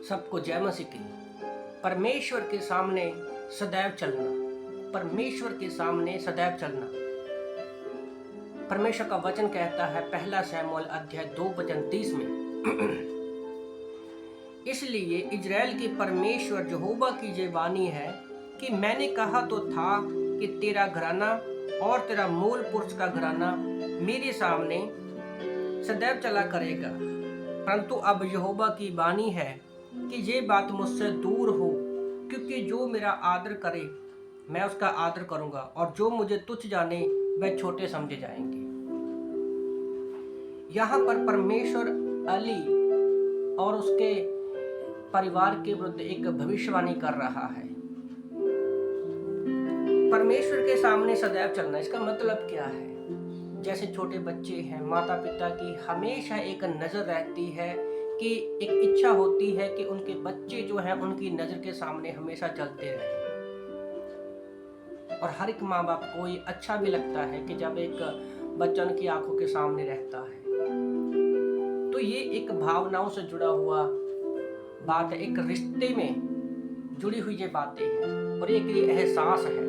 सबको जय मसीह की। परमेश्वर के सामने सदैव चलना, परमेश्वर के सामने सदैव चलना। परमेश्वर का वचन कहता है पहला शमूएल अध्याय 2:30 में इसलिए इजराइल के परमेश्वर यहोवा की ये वाणी है कि मैंने कहा तो था कि तेरा घराना और तेरा मूल पुरुष का घराना मेरे सामने सदैव चला करेगा, परंतु अब यहोवा की वाणी है कि ये बात मुझसे दूर हो, क्योंकि जो मेरा आदर करे मैं उसका आदर करूंगा और जो मुझे तुच्छ जाने वह छोटे समझे जाएंगे। यहाँ पर परमेश्वर अली और उसके परिवार के विरुद्ध एक भविष्यवाणी कर रहा है। परमेश्वर के सामने सदैव चलना, इसका मतलब क्या है? जैसे छोटे बच्चे हैं, माता पिता की हमेशा एक नजर रहती है कि एक इच्छा होती है कि उनके बच्चे जो हैं उनकी नजर के सामने हमेशा चलते रहें। और हर एक माँ बाप को ये अच्छा भी लगता है कि जब एक बच्चा उनकी आंखों के सामने रहता है। तो ये एक भावनाओं से जुड़ा हुआ बात है, एक रिश्ते में जुड़ी हुई ये बातें हैं और एक ये एहसास है।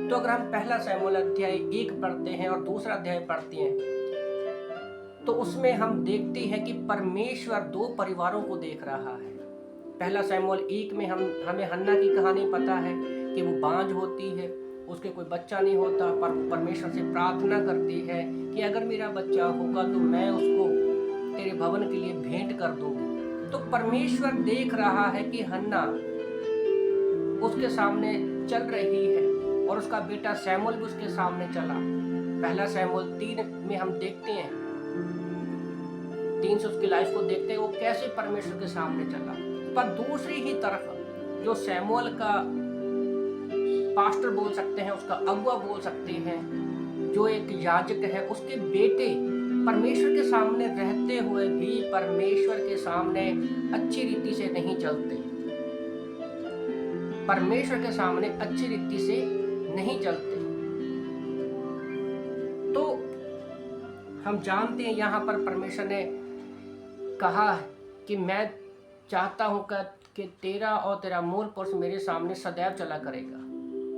तो अगर हम पहला शमूएल अध्याय 1 पढ़ते हैं और दूसरा अध्याय पढ़ते हैं तो उसमें हम देखते हैं कि परमेश्वर दो परिवारों को देख रहा है। पहला शमूएल 1 में हमें हन्ना की कहानी पता है कि वो बांझ होती है, उसके कोई बच्चा नहीं होता, पर वो परमेश्वर से प्रार्थना करती है कि अगर मेरा बच्चा होगा तो मैं उसको तेरे भवन के लिए भेंट कर दूंगी। तो परमेश्वर देख रहा है कि हन्ना उसके सामने चल रही है और उसका बेटा शमूएल भी उसके सामने चला। पहला शमूएल 3 में हम देखते हैं, 3 से उसकी लाइफ को देखते हैं वो कैसे परमेश्वर के सामने चला। पर दूसरी ही तरफ जो शमूएल का पास्टर बोल सकते हैं, उसका अगुआ बोल सकते हैं, जो एक याजक है, उसके बेटे परमेश्वर के सामने रहते हुए भी परमेश्वर के सामने अच्छी रीति से नहीं चलते, परमेश्वर के सामने अच्छी रीति से नहीं चलते। तो हम जानते हैं यहाँ पर परमेश्वर ने कहा कि मैं चाहता हूँ कि तेरा और तेरा मूल पुरुष मेरे सामने सदैव चला करेगा,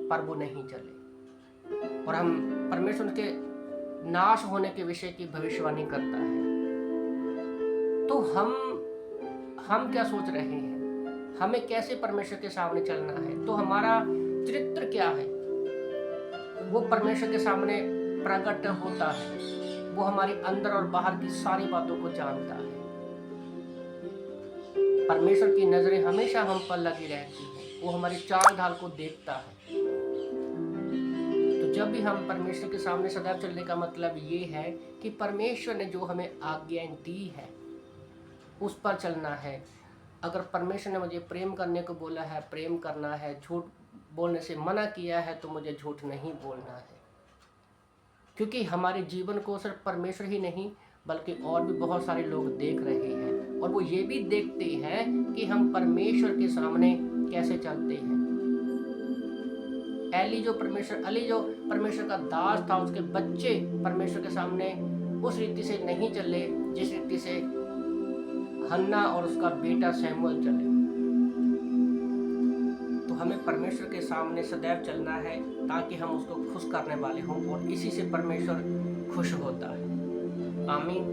पर वो नहीं चले और हम परमेश्वर के नाश होने के विषय की भविष्यवाणी करता है। तो हम क्या सोच रहे हैं, हमें कैसे परमेश्वर के सामने चलना है? तो हमारा चरित्र क्या है वो परमेश्वर के सामने प्रकट होता है। वो हमारी अंदर और बाहर की सारी बातों को जानता है। परमेश्वर की नजरें हमेशा हम पर लगी रहती है, वो हमारी चाल ढाल को देखता है। तो जब भी हम परमेश्वर के सामने सदैव चलने का मतलब ये है कि परमेश्वर ने जो हमें आज्ञाएं दी है उस पर चलना है। अगर परमेश्वर ने मुझे प्रेम करने को बोला है, प्रेम करना है, झूठ बोलने से मना किया है तो मुझे झूठ नहीं बोलना है, क्योंकि हमारे जीवन को सिर्फ परमेश्वर ही नहीं बल्कि और भी बहुत सारे लोग देख रहे हैं और वो ये भी देखते हैं कि हम परमेश्वर के सामने कैसे चलते हैं। अली जो परमेश्वर का दास था, उसके बच्चे परमेश्वर के सामने उस रीति से नहीं चले जिस रीति से हन्ना और उसका बेटा शमूएल चले। तो हमें परमेश्वर के सामने सदैव चलना है ताकि हम उसको खुश करने वाले हों और इसी से परमेश्वर खुश होता है। आमीन।